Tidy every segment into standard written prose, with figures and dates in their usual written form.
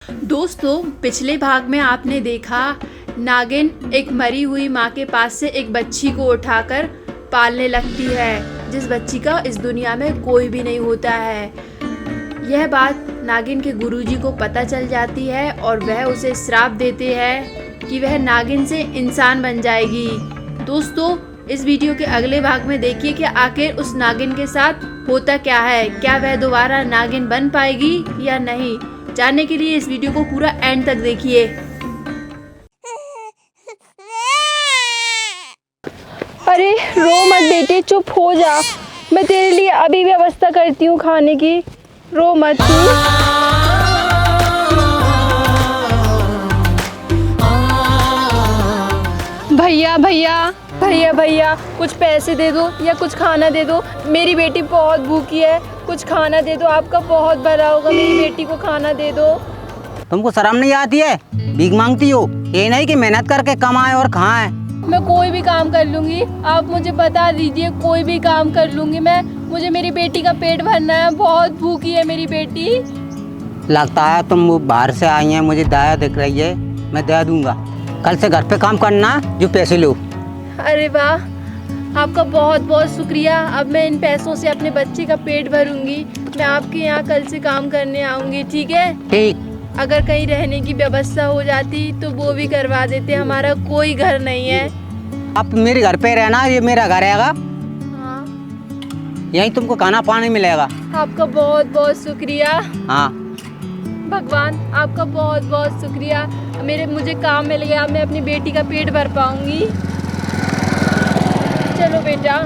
दोस्तों, पिछले भाग में आपने देखा नागिन एक मरी हुई माँ के पास से एक बच्ची को उठाकर पालने लगती है, जिस बच्ची का इस दुनिया में कोई भी नहीं होता है। यह बात नागिन के गुरुजी को पता चल जाती है और वह उसे श्राप देते हैं कि वह नागिन से इंसान बन जाएगी। दोस्तों, इस वीडियो के अगले भाग में देखिए कि आखिर उस नागिन के साथ होता क्या है। क्या वह दोबारा नागिन बन पाएगी या नहीं, जानने के लिए इस वीडियो को पूरा एंड तक देखिए। अरे रो मत बेटे, चुप हो जा। मैं तेरे लिए अभी व्यवस्था करती हूँ खाने की। रो मत तू। भैया भैया भैया भैया, कुछ पैसे दे दो या कुछ खाना दे दो। मेरी बेटी बहुत भूखी है, कुछ खाना दे दो। आपका बहुत भला होगा, मेरी बेटी को खाना दे दो। तुमको शर्म नहीं आती है? भीख मांगती हो? ये नहीं कि मेहनत करके कमाए और खाएं। मैं कोई भी काम कर लूँगी, आप मुझे बता दीजिए, कोई भी काम कर लूँगी मैं। मुझे मेरी बेटी का पेट भरना है, बहुत भूखी है मेरी बेटी। लगता है तुम बाहर से आई हैं, मुझे दया दिख रही है। मैं दे दूंगा। कल से घर पे काम करना, जो पैसे लो। अरे वाह, आपका बहुत बहुत शुक्रिया। अब मैं इन पैसों से अपने बच्चे का पेट भरूंगी। मैं आपके यहाँ कल से काम करने आऊँगी, ठीक है? ठीक। अगर कहीं रहने की व्यवस्था हो जाती तो वो भी करवा देते। हमारा कोई घर नहीं है। आप मेरे घर पे रहना, ये मेरा घर हैगा। हाँ। यहीं तुमको खाना पानी मिलेगा। आपका बहुत बहुत शुक्रिया। हाँ। भगवान, आपका बहुत बहुत शुक्रिया। मुझे काम मिल गया, मैं अपनी बेटी का पेट भर पाऊंगी। चलो बेटा।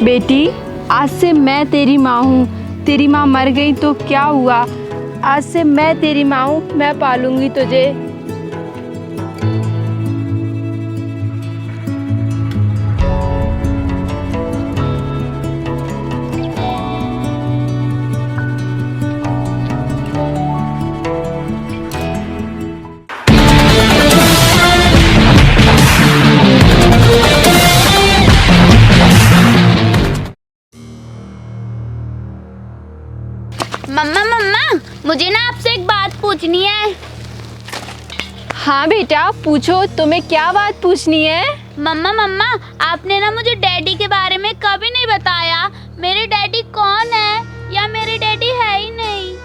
बेटी, आज से मैं तेरी माँ हूँ। तेरी माँ मर गई तो क्या हुआ, आज से मैं तेरी माँ हूँ, मैं पालूंगी तुझे। मम्मा मम्मा, मुझे ना आपसे एक बात पूछनी है। हाँ बेटा, पूछो, तुम्हें क्या बात पूछनी है? मम्मा मम्मा, आपने ना मुझे डैडी के बारे में कभी नहीं बताया। मेरे डैडी कौन है या मेरे डैडी है ही नहीं?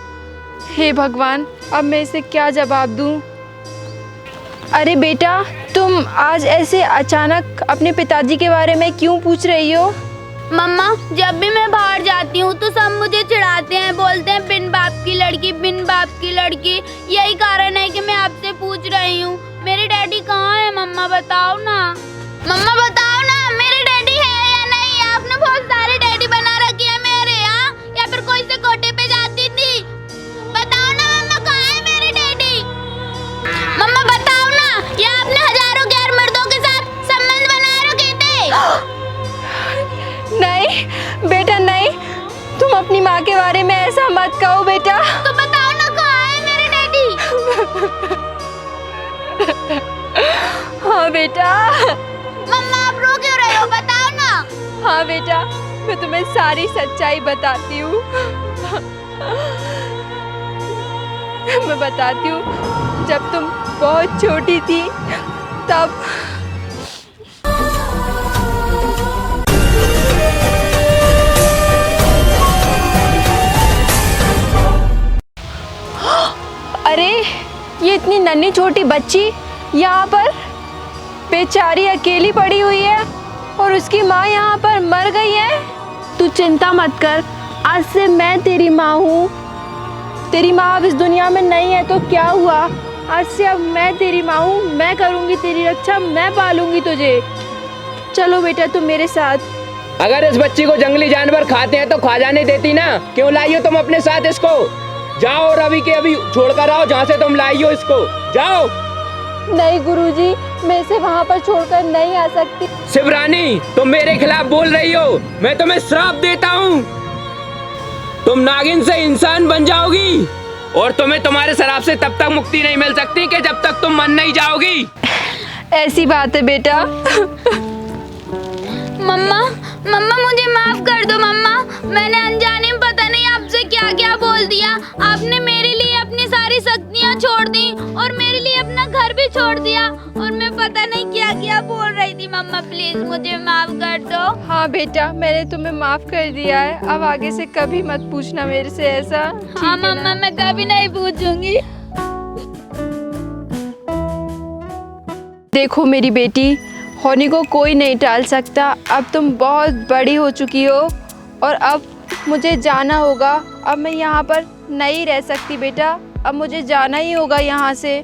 हे भगवान, अब मैं इसे क्या जवाब दूं? अरे बेटा, तुम आज ऐसे अचानक अपने पिताजी के बारे में क्यों पूछ रही हो? मम्मा, जब भी मैं बाहर जाती हूँ तो सब मुझे चिढ़ाते हैं, बोलते हैं बिन बाप की लड़की, बिन बाप की लड़की। यही कारण है कि मैं आपसे पूछ रही हूँ, मेरे डैडी कहाँ है? मम्मा बताओ ना। मम्मा बताओ ना, मेरे डैडी है या नहीं? आपने बहुत सारे डैडी बना रखे हैं मेरे यहाँ, या फिर कोई से कोटे पे जाती थी? बताओ ना मम्मा, कहाँ है मेरे डैडी? मम्मा बताओ ना, या आपने हजारों गैर मर्दों के साथ संबंध बनाए रखे थे? नहीं बेटा, नहीं, तुम अपनी माँ के बारे में ऐसा मत कहो बेटा। तो बताओ ना, कहाँ है मेरे डैडी? हाँ बेटा। मम्मा आप रो क्यों रहे हो, बताओ ना। हाँ बेटा, मैं तुम्हें सारी सच्चाई बताती हूँ। मैं बताती हूँ, जब तुम बहुत छोटी थी तब अरे, ये इतनी नन्ही छोटी बच्ची यहाँ पर बेचारी अकेली पड़ी हुई है और उसकी माँ यहाँ पर मर गई है। तू चिंता मत कर, आज से मैं तेरी माँ हूँ। तेरी माँ अब इस दुनिया में नहीं है तो क्या हुआ, आज से अब मैं तेरी माँ हूँ। मैं करूँगी तेरी रक्षा, मैं पालूंगी तुझे। चलो बेटा, तुम मेरे साथ। अगर इस बच्ची को जंगली जानवर खाते हैं तो खा जाने देती ना, क्यों लाई हो तुम अपने साथ इसको? जाओ रवि के अभी छोड़कर आओ, जहाँ से तुम लाई हो इसको। जाओ। नहीं गुरुजी, मैं इसे वहाँ पर छोड़कर नहीं आ सकती। शिवरानी, तुम मेरे खिलाफ बोल रही हो, मैं तुम्हें श्राप देता हूँ। तुम नागिन से इंसान बन जाओगी और तुम्हें तुम्हारे शराब से तब तक मुक्ति नहीं मिल सकती कि जब तक तुम मन नहीं जाओगी। ऐसी बात है बेटा। मम्मा मम्मा मुझे माफ कर दो मम्मा, मैंने अनजाने में पता नहीं आपसे क्या क्या बोल दिया। आपने मेरे लिए अपनी सारी शक्तियाँ छोड़ दी और मेरे लिए अपना घर भी छोड़ दिया और मैं पता नहीं क्या क्या बोल रही थी। मम्मा प्लीज मुझे माफ कर दो। हाँ बेटा, मैंने तुम्हें माफ कर दिया है। अब आगे से कभी मत पूछना मेरे से ऐसा। हाँ मम्मा, मैं कभी नहीं पूछूंगी। देखो मेरी बेटी, होने को कोई नहीं टाल सकता। अब तुम बहुत बड़ी हो चुकी हो और अब मुझे जाना होगा। अब मैं यहाँ पर नहीं रह सकती बेटा, अब मुझे जाना ही होगा यहाँ से।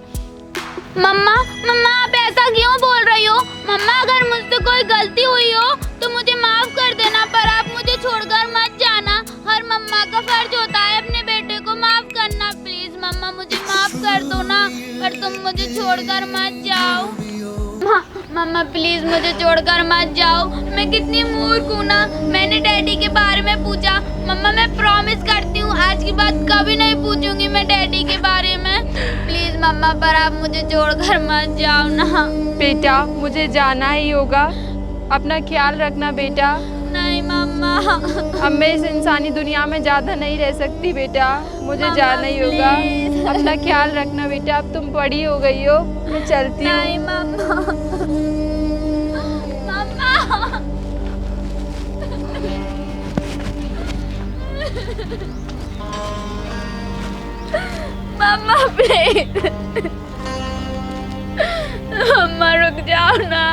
मम्मा मम्मा आप ऐसा क्यों बोल रही हो? मम्मा अगर मुझसे कोई गलती हुई हो तो मुझे माफ कर देना, पर आप मुझे छोड़कर मत जाना। हर मम्मा का फर्ज होता है अपने बेटे को माफ करना। प्लीज मम्मा मुझे माफ कर दो ना, पर तुम मुझे छोड़कर मत जाओ। मम्मा प्लीज मुझे छोड़कर मत जाओ। मैं कितनी मूर्ख हूँ ना, मैंने डैडी के बारे में पूछा। मम्मा मैं प्रॉमिस करती हूँ आज की बात कभी नहीं पूछूंगी मैं डैडी के बारे में। प्लीज मम्मा, पर आप मुझे छोड़कर मत जाओ ना। बेटा मुझे जाना ही होगा, अपना ख्याल रखना बेटा। नहीं मम्मा। अब मैं इस इंसानी दुनिया में ज़्यादा नहीं रह सकती बेटा, मुझे जाना ही होगा। प्लीज। अपना ख्याल रखना बेटा, अब तुम बड़ी हो गई हो, मैं चलती हूँ। नहीं मम्मा। मम्मा। मम्मा प्लीज। मम्मा रुक जाओ ना।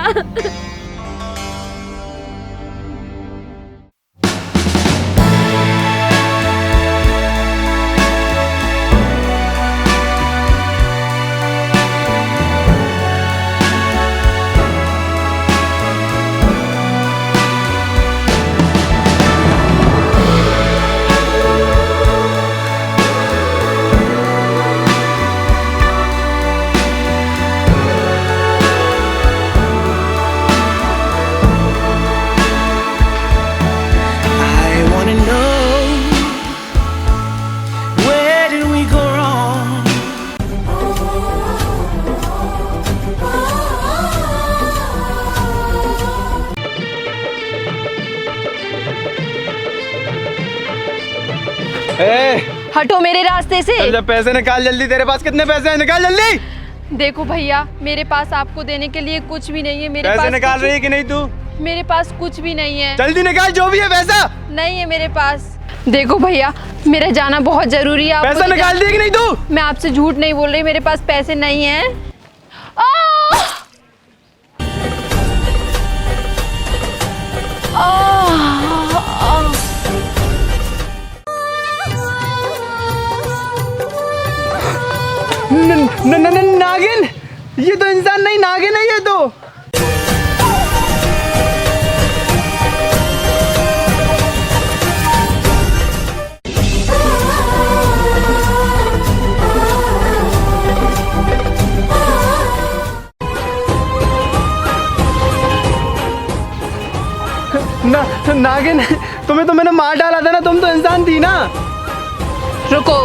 हटो मेरे रास्ते से। जब पैसे निकाल जल्दी, तेरे पास कितने पैसे हैं? निकाल जल्दी। देखो भैया, मेरे पास आपको देने के लिए कुछ भी नहीं है। मेरे पैसे पास निकाल रही है कि नहीं तू? मेरे पास कुछ भी नहीं है। जल्दी निकाल, जो भी है पैसा नहीं है मेरे पास। देखो भैया, मेरा जाना बहुत जरूरी है। पैसा निकाल दिए कि नहीं तू? मैं आपसे झूठ नहीं बोल रही, मेरे पास पैसे नहीं हैं। नागिन, ये तो इंसान नहीं, नागिन है ये तो। नागिन, तुम्हें तो मैंने मार डाला था ना, तुम तो इंसान थी ना। रुको,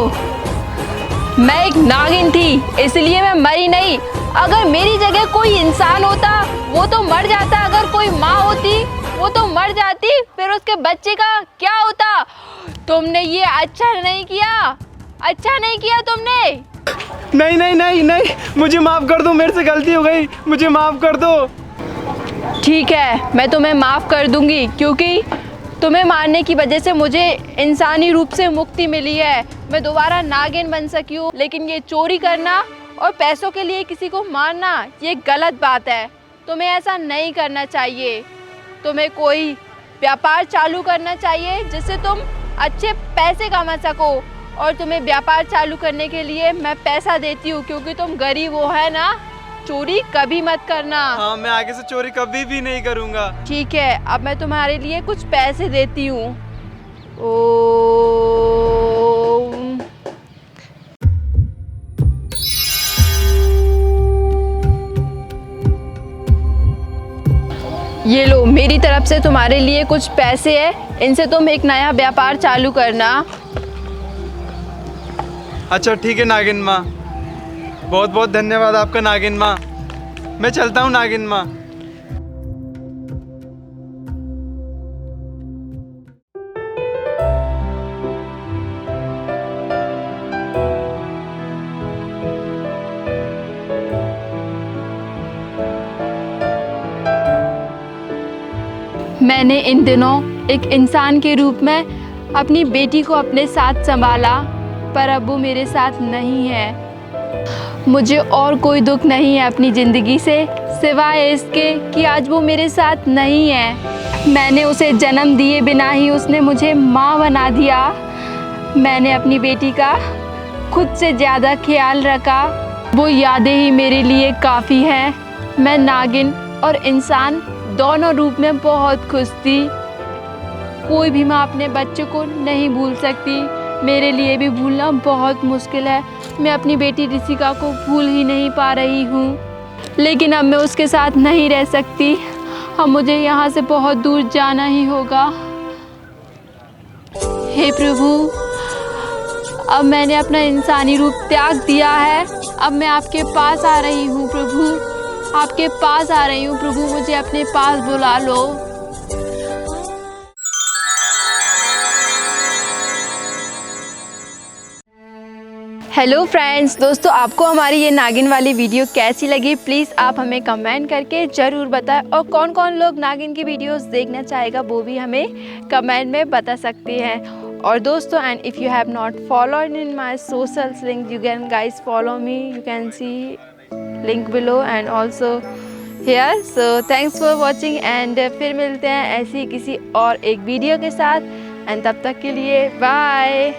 मैं एक नागिन थी इसलिए मैं मरी नहीं। अगर मेरी जगह कोई इंसान होता वो तो मर जाता, अगर कोई माँ होती वो तो मर जाती, फिर उसके बच्चे का क्या होता? तुमने ये अच्छा नहीं किया, अच्छा नहीं किया तुमने। नहीं नहीं नहीं नहीं, मुझे माफ कर दो, मेरे से गलती हो गई, मुझे माफ कर दो। ठीक है, मैं तुम्हें माफ़ कर दूंगी, क्योंकि तुम्हें मारने की वजह से मुझे इंसानी रूप से मुक्ति मिली है, मैं दोबारा नागिन बन सकी हूँ। लेकिन ये चोरी करना और पैसों के लिए किसी को मारना, ये गलत बात है। तुम्हें ऐसा नहीं करना चाहिए। तुम्हें कोई व्यापार चालू करना चाहिए जिससे तुम अच्छे पैसे कमा सको, और तुम्हें व्यापार चालू करने के लिए मैं पैसा देती हूँ, क्योंकि तुम गरीब हो, है ना। चोरी कभी मत करना। हाँ, मैं आगे से चोरी कभी भी नहीं करूँगा। ठीक है, अब मैं तुम्हारे लिए कुछ पैसे देती हूँ। ये लो, मेरी तरफ से तुम्हारे लिए कुछ पैसे हैं, इनसे तुम एक नया व्यापार चालू करना। अच्छा ठीक है नागिन माँ, बहुत बहुत धन्यवाद आपका नागिन माँ। मैं चलता हूँ नागिन माँ। मैंने इन दिनों एक इंसान के रूप में अपनी बेटी को अपने साथ संभाला, पर अब वो मेरे साथ नहीं है। मुझे और कोई दुख नहीं है अपनी ज़िंदगी से, सिवाय इसके कि आज वो मेरे साथ नहीं है। मैंने उसे जन्म दिए बिना ही उसने मुझे माँ बना दिया। मैंने अपनी बेटी का खुद से ज़्यादा ख्याल रखा। वो यादें ही मेरे लिए काफ़ी हैं। मैं नागिन और इंसान दोनों रूप में बहुत खुश थी। कोई भी माँ अपने बच्चे को नहीं भूल सकती, मेरे लिए भी भूलना बहुत मुश्किल है। मैं अपनी बेटी ऋषिका को भूल ही नहीं पा रही हूँ, लेकिन अब मैं उसके साथ नहीं रह सकती। अब मुझे यहाँ से बहुत दूर जाना ही होगा। हे प्रभु, अब मैंने अपना इंसानी रूप त्याग दिया है। अब मैं आपके पास आ रही हूँ प्रभु, आपके पास आ रही हूँ प्रभु, मुझे अपने पास बुला लो। हेलो फ्रेंड्स, दोस्तों आपको हमारी ये नागिन वाली वीडियो कैसी लगी प्लीज़ आप हमें कमेंट करके ज़रूर बताएं, और कौन कौन लोग नागिन की वीडियोस देखना चाहेगा वो भी हमें कमेंट में बता सकते हैं। और दोस्तों, and if you have not followed in my socials link, you can guys follow me, you can see link below and also here. So thanks for watching, and फिर मिलते हैं ऐसी किसी और एक वीडियो के साथ, एंड तब तक के लिए बाय।